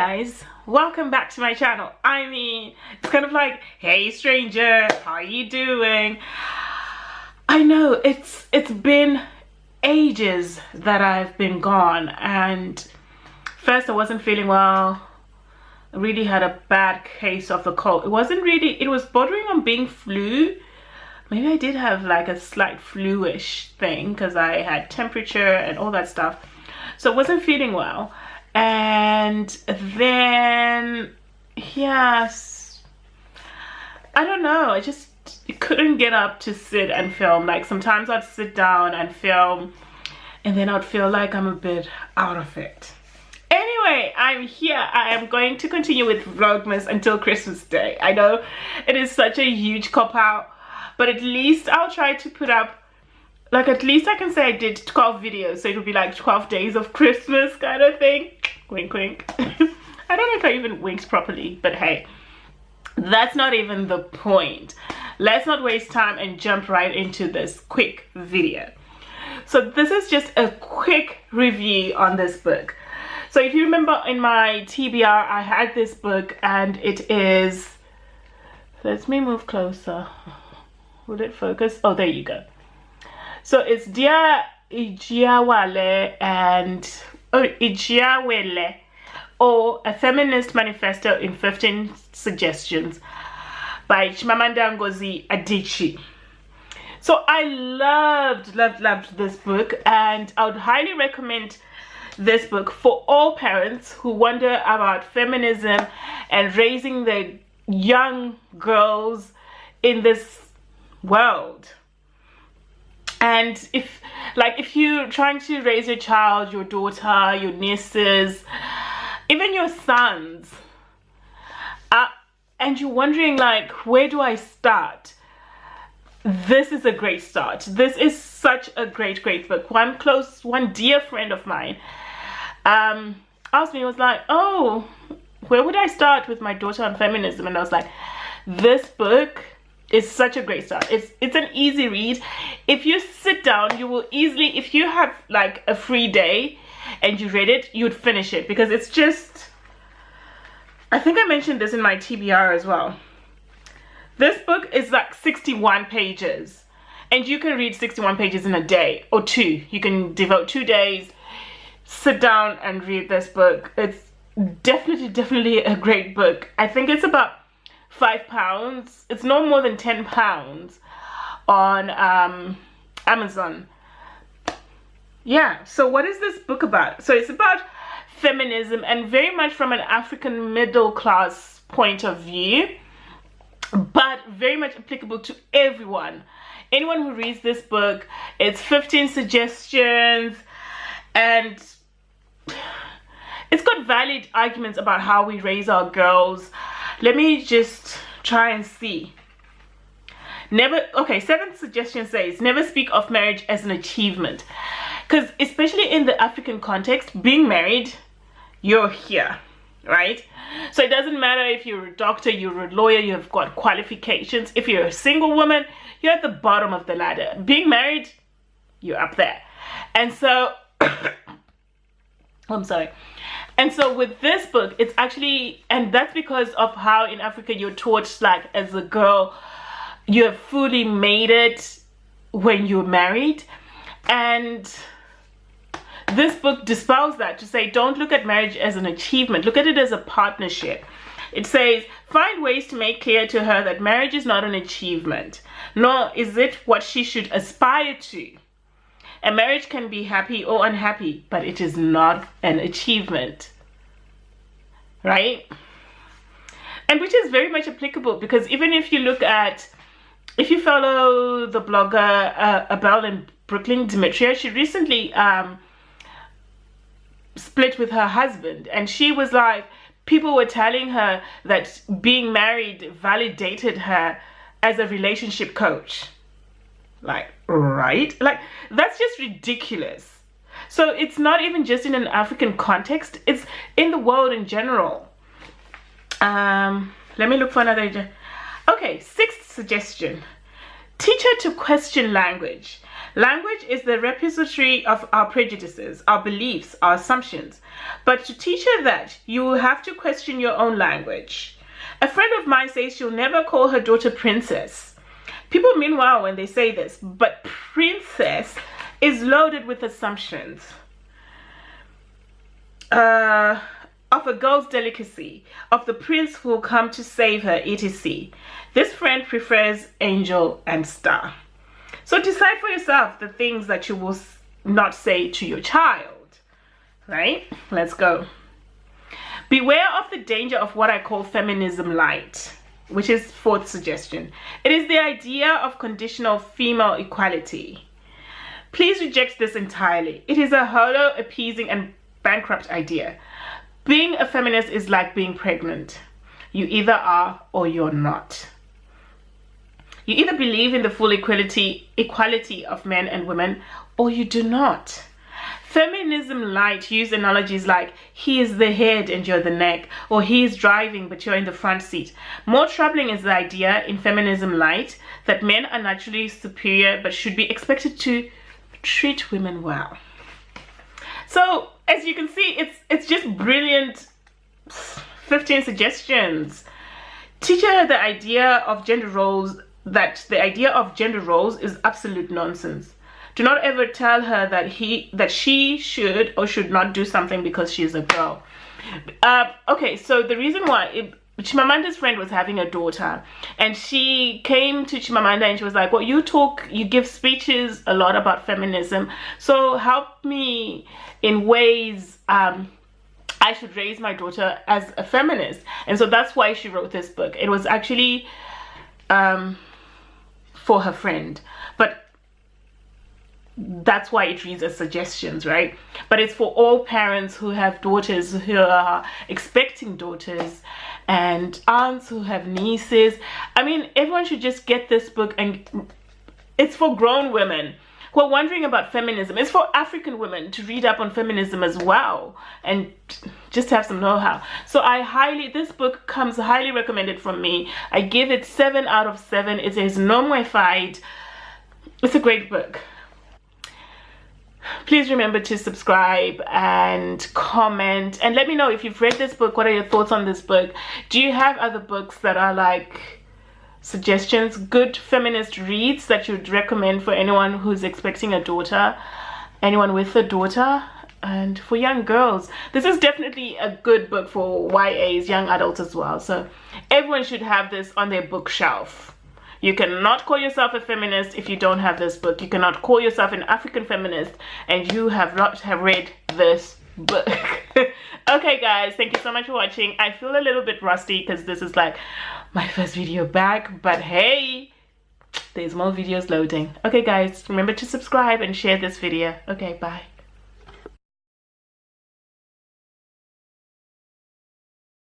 guys, welcome back to my channel. I mean, it's kind of like, hey stranger, how you doing? I know it's been ages that I've been gone, and first I wasn't feeling well. I really had a bad case of the cold. It was bordering on being flu. Maybe I did have like a slight flu-ish thing because I had temperature and all that stuff, so I wasn't feeling well. And then, yes, I don't know, I just couldn't get up to sit and film. Like sometimes I'd sit down and film and then I'd feel like I'm a bit out of it. Anyway, I'm here. I am going to continue with Vlogmas until Christmas Day. I know it is such a huge cop-out, but at least I'll try to put up, like, at least I can say I did 12 videos, so it'll be like 12 days of Christmas kind of thing. Wink wink. I don't know if I even winked properly, but hey, that's not even the point. Let's not waste time and jump right into this quick video. So this is just a quick review on this book. So if you remember in my TBR, I had this book, and it is, let me move closer. Will it focus? Oh, there you go. So it's Dear Ijeawele Ijeawele, or A Feminist Manifesto in 15 Suggestions by Chimamanda Ngozi Adichie. So I loved this book, and I would highly recommend this book for all parents who wonder about feminism and raising their young girls in this world. And if you're trying to raise your child, your daughter, your nieces, even your sons, and you're wondering like, where do I start? This is a great start. This is such a great book. One dear friend of mine asked me, was like, oh, where would I start with my daughter on feminism? And I was like, this book is such a great start. It's an easy read. If you sit down, you will easily, if you have like a free day and you read it, you'd finish it, because it's just, I think I mentioned this in my TBR as well. This book is like 61 pages, and you can read 61 pages in a day or two. You can devote 2 days, sit down and read this book. It's definitely a great book. I think it's about £5. It's no more than £10 on Amazon. Yeah, so what is this book about? So it's about feminism, and very much from an African middle class point of view, but very much applicable to everyone. Anyone who reads this book. It's 15 suggestions, and it's got valid arguments about how we raise our girls. Let me just try and see. Okay, 7th suggestion says, never speak of marriage as an achievement. Because especially in the African context, being married, you're here, right? So it doesn't matter if you're a doctor, you're a lawyer, you've got qualifications. If you're a single woman, you're at the bottom of the ladder. Being married, you're up there. And so, I'm sorry. And so with this book, it's actually, and that's because of how in Africa you're taught, like, as a girl, you have fully made it when you're married. And this book dispels that, to say, don't look at marriage as an achievement. Look at it as a partnership. It says, find ways to make clear to her that marriage is not an achievement, nor is it what she should aspire to. A marriage can be happy or unhappy, but it is not an achievement, right? And which is very much applicable, because even if you look at, if you follow the blogger Abel in Brooklyn, Demetria, she recently split with her husband, and she was like, people were telling her that being married validated her as a relationship coach. Like, right? Like, that's just ridiculous. So it's not even just in an African context, it's in the world in general. Let me look for another. Okay, 6th suggestion. Teach her to question language. Language is the repository of our prejudices, our beliefs, our assumptions. But to teach her that, you will have to question your own language. A friend of mine says she'll never call her daughter princess. People mean well when they say this, but princess is loaded with assumptions of a girl's delicacy, of the prince who will come to save her, etc. This friend prefers angel and star. So decide for yourself the things that you will not say to your child, right? Let's go. Beware of the danger of what I call feminism light, which is fourth suggestion. It is the idea of conditional female equality. Please reject this entirely. It is a hollow, appeasing, and bankrupt idea. Being a feminist is like being pregnant. You either are or you're not. You either believe in the full equality of men and women, or you do not. Feminism light use analogies like he is the head and you're the neck, or he is driving but you're in the front seat. More troubling is the idea in feminism light that men are naturally superior but should be expected to treat women well. So as you can see, it's just brilliant 15 suggestions. Teach her the idea of gender roles, that the idea of gender roles is absolute nonsense. Do not ever tell her that she should or should not do something because she's a girl. Okay, so the reason why Chimamanda's friend was having a daughter, and she came to Chimamanda and she was like, well, you give speeches a lot about feminism, so help me in ways I should raise my daughter as a feminist. And so that's why she wrote this book. It was actually for her friend, but that's why it reads as suggestions, right? But it's for all parents who have daughters, who are expecting daughters, and aunts who have nieces. I mean, everyone should just get this book, and it's for grown women who are wondering about feminism. It's for African women to read up on feminism as well, and just have some know-how. So this book comes highly recommended from me. I give it 7 out of 7. It is non-wified. It's a great book. Please remember to subscribe and comment, and let me know if you've read this book. What are your thoughts on this book? Do you have other books that are like suggestions, good feminist reads that you'd recommend for anyone who's expecting a daughter, anyone with a daughter, and for young girls? This is definitely a good book for YAs, young adults as well. So everyone should have this on their bookshelf. You cannot call yourself a feminist if you don't have this book. You cannot call yourself an African feminist and you have not read this book. Okay guys, thank you so much for watching. I feel a little bit rusty because this is like my first video back, but hey, there's more videos loading. Okay guys, remember to subscribe and share this video. Okay, bye.